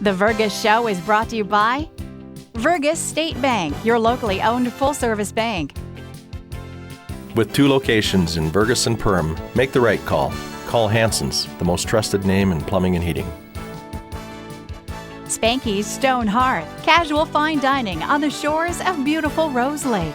The Vergas Show is brought to you by Vergas State Bank, your locally owned full-service bank. With 2 locations in Vergas and Perham, make the right call. Call Hanson's, the most trusted name in plumbing and heating. Spanky's Stone Hearth, casual fine dining on the shores of beautiful Rose Lake.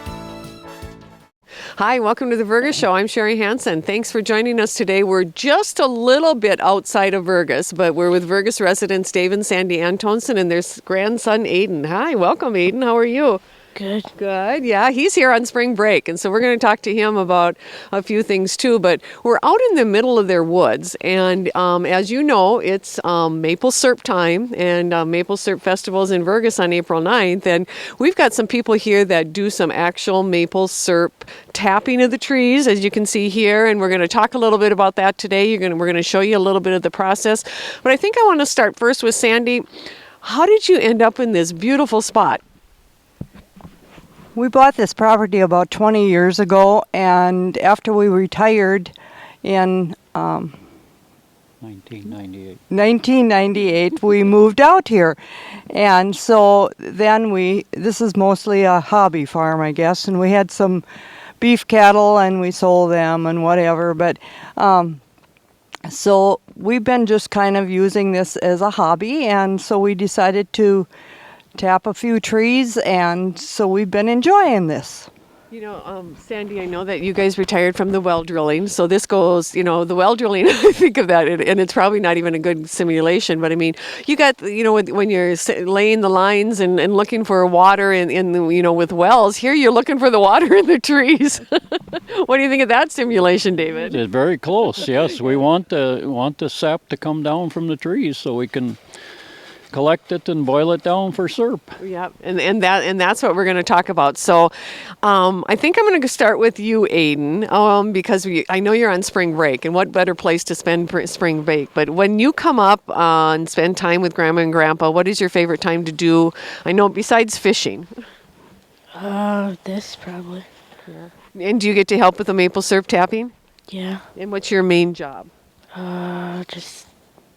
Hi, welcome to the Vergas Show. I'm Sherry Hansen. Thanks for joining us today. We're just a little bit outside of Vergas, but we're with Vergas residents Dave and Sandy Antonsen and their grandson Aiden. Hi, welcome Aiden. How are you? Good. Good. Yeah, he's here on spring break, and so we're going to talk to him about a few things too. But we're out in the middle of their woods, and as you know, it's maple syrup time, and Maple Syrup Festival's in Vergas on April 9th, and we've got some people here that do some actual maple syrup tapping of the trees, as you can see here, and we're going to talk a little bit about that today. We're going to show you a little bit of the process, but I think I want to start first with Sandy. How did you end up in this beautiful spot? We bought this property about 20 years ago, and after we retired in 1998, we moved out here. And so then this is mostly a hobby farm, I guess, and we had some beef cattle and we sold them and whatever, but so we've been just kind of using this as a hobby, and so we decided to tap a few trees, and so we've been enjoying this. You know, Sandy, I know that you guys retired from the well drilling, so this goes, the well drilling, I think of that, and it's probably not even a good simulation, but I mean, you got, when you're laying the lines and looking for water with wells, here you're looking for the water in the trees. What do you think of that simulation, David? It's very close, yes. We want the sap to come down from the trees so we can collect it and boil it down for syrup. Yeah, and that's what we're going to talk about. So I think I'm going to start with you, Aiden, because I know you're on spring break, and what better place to spend spring break. But when you come up and spend time with Grandma and Grandpa, what is your favorite time to do? I know besides fishing. This probably. Yeah. And do you get to help with the maple syrup tapping? Yeah. And what's your main job? Just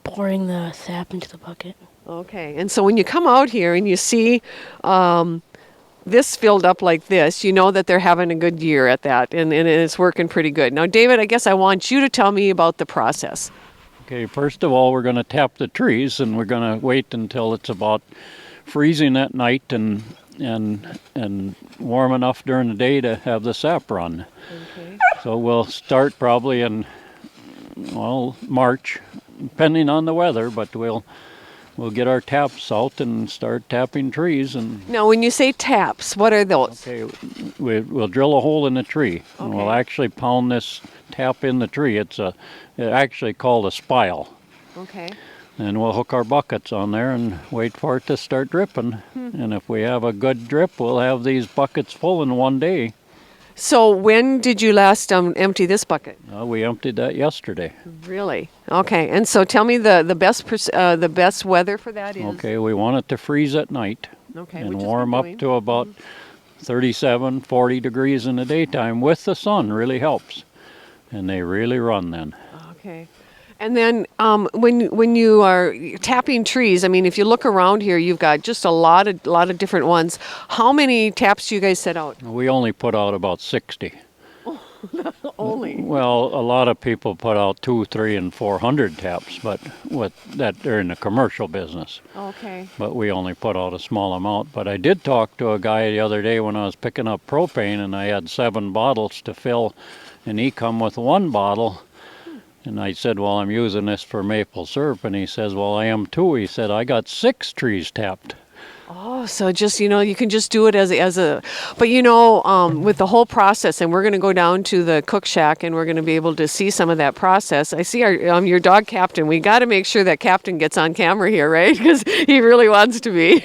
pouring the sap into the bucket. Okay, and so when you come out here and you see this filled up like this, you know that they're having a good year at that, and it's working pretty good. Now, David, I guess I want you to tell me about the process. Okay, first of all, we're going to tap the trees, and we're going to wait until it's about freezing at night and warm enough during the day to have the sap run. Okay. So we'll start probably in, March, depending on the weather, but we'll get our taps out and start tapping trees. And now, when you say taps, what are those? Okay, we'll drill a hole in the tree, okay, and we'll actually pound this tap in the tree. It's actually called a spile. Okay. And we'll hook our buckets on there and wait for it to start dripping. And if we have a good drip, we'll have these buckets full in one day. So when did you last empty this bucket? We emptied that yesterday. Really? Okay. And so tell me the best weather for that is? Okay, we want it to freeze at night, okay, and warm up to about 37, 40 degrees in the daytime with the sun really helps. And they really run then. Okay. And then when you are tapping trees, I mean, if you look around here, you've got just a lot of different ones. How many taps do you guys set out? We only put out about 60. Only? Well, a lot of people put out 200, 300, and 400 taps, but with that they're in the commercial business. Okay. But we only put out a small amount. But I did talk to a guy the other day when I was picking up propane, and I had 7 bottles to fill, and he come with 1 bottle. And I said, well, I'm using this for maple syrup. And he says, well, I am too. He said, I got 6 trees tapped. Oh, so just, you can just do it as a, but with the whole process, and we're going to go down to the cook shack and we're going to be able to see some of that process. I see your dog Captain. We got to make sure that Captain gets on camera here, right? Because he really wants to be.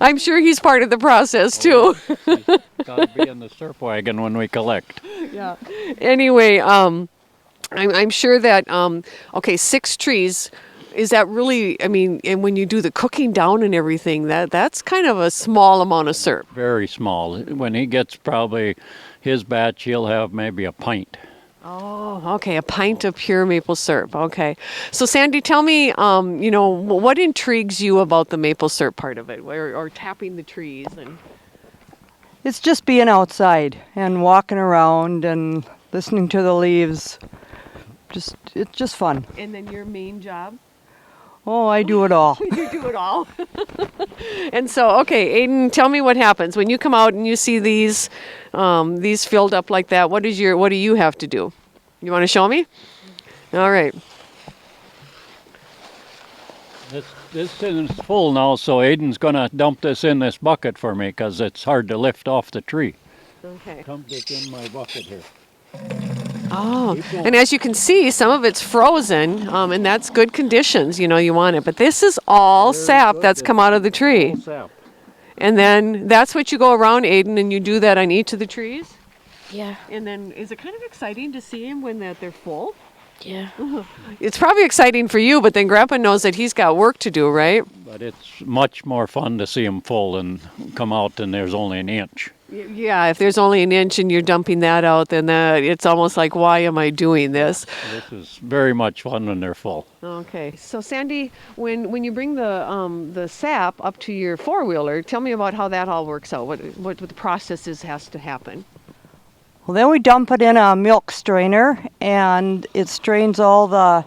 I'm sure he's part of the process too. He's got to be in the syrup wagon when we collect. Yeah. Anyway, I'm sure that, 6 trees, is that really, and when you do the cooking down and everything, that's kind of a small amount of syrup. Very small. When he gets probably his batch, he'll have maybe a pint. Oh, okay, a pint of pure maple syrup. Okay. So Sandy, tell me, what intrigues you about the maple syrup part of it, or tapping the trees and... It's just being outside and walking around and listening to the leaves. It's just fun. And then your main job? Oh, I do it all. You do it all. And so, okay, Aiden, tell me what happens when you come out and you see these filled up like that. What do you have to do? You want to show me? All right. This is full now, so Aiden's gonna dump this in this bucket for me because it's hard to lift off the tree. Okay. Dump this in my bucket here. Oh, and as you can see, some of it's frozen, and that's good conditions. You want it. But this is all sap that's come out of the tree. Sap. And then that's what you go around, Aiden, and you do that on each of the trees? Yeah. And then is it kind of exciting to see them when they're full? Yeah. It's probably exciting for you, but then Grandpa knows that he's got work to do, right? But it's much more fun to see them full and come out and there's only an inch. Yeah, if there's only an inch and you're dumping that out, then it's almost like, why am I doing this? This is very much fun when they're full. Okay, so Sandy, when you bring the sap up to your four-wheeler, tell me about how that all works out. What the process has to happen. Well, then we dump it in a milk strainer, and it strains all the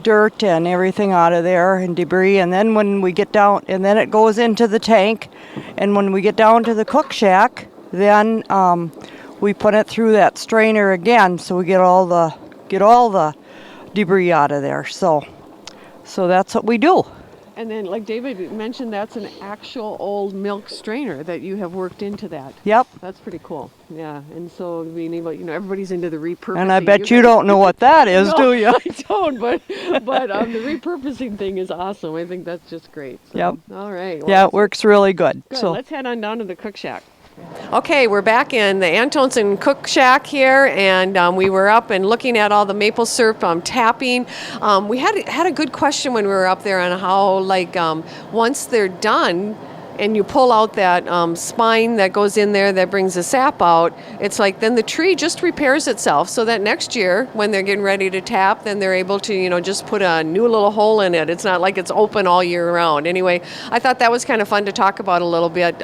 dirt and everything out of there and debris. And then when we get down, and then it goes into the tank. And when we get down to the cook shack, then we put it through that strainer again, so we get all the debris out of there. So that's what we do. And then, like David mentioned, that's an actual old milk strainer that you have worked into that. Yep. That's pretty cool. Yeah. And so being able, everybody's into the repurposing. And I bet you don't know what that is, No, do you? I don't, but the repurposing thing is awesome. I think that's just great. So, Yep. All right. Well, Yeah, it works really good. good. So Let's head on down to the cook shack. Okay, we're back in the Antonsen cook shack here, and we were up and looking at all the maple syrup tapping. We had a good question when we were up there on how, once they're done, and you pull out that spine that goes in there that brings the sap out, it's like then the tree just repairs itself so that next year when they're getting ready to tap, then they're able to, just put a new little hole in it. It's not like it's open all year round. Anyway, I thought that was kind of fun to talk about a little bit.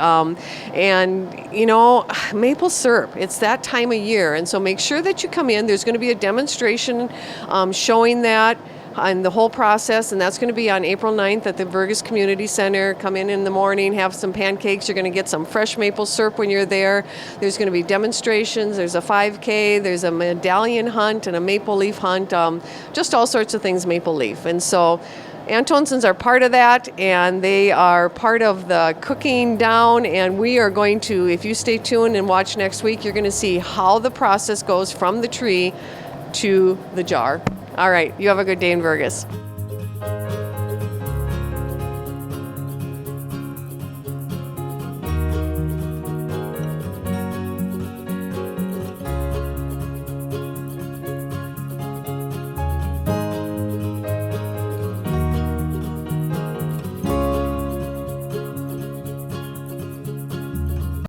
Maple syrup, it's that time of year. And so make sure that you come in. There's going to be a demonstration showing that and the whole process, and that's going to be on April 9th at the Vergas Community Center. Come in the morning, have some pancakes. You're going to get some fresh maple syrup when you're there. There's going to be demonstrations. There's a 5K. There's a medallion hunt and a maple leaf hunt. Just all sorts of things maple leaf. And so Antonsens are part of that, and they are part of the cooking down, and we are going to, if you stay tuned and watch next week, you're going to see how the process goes from the tree to the jar. All right, you have a good day in Vergas.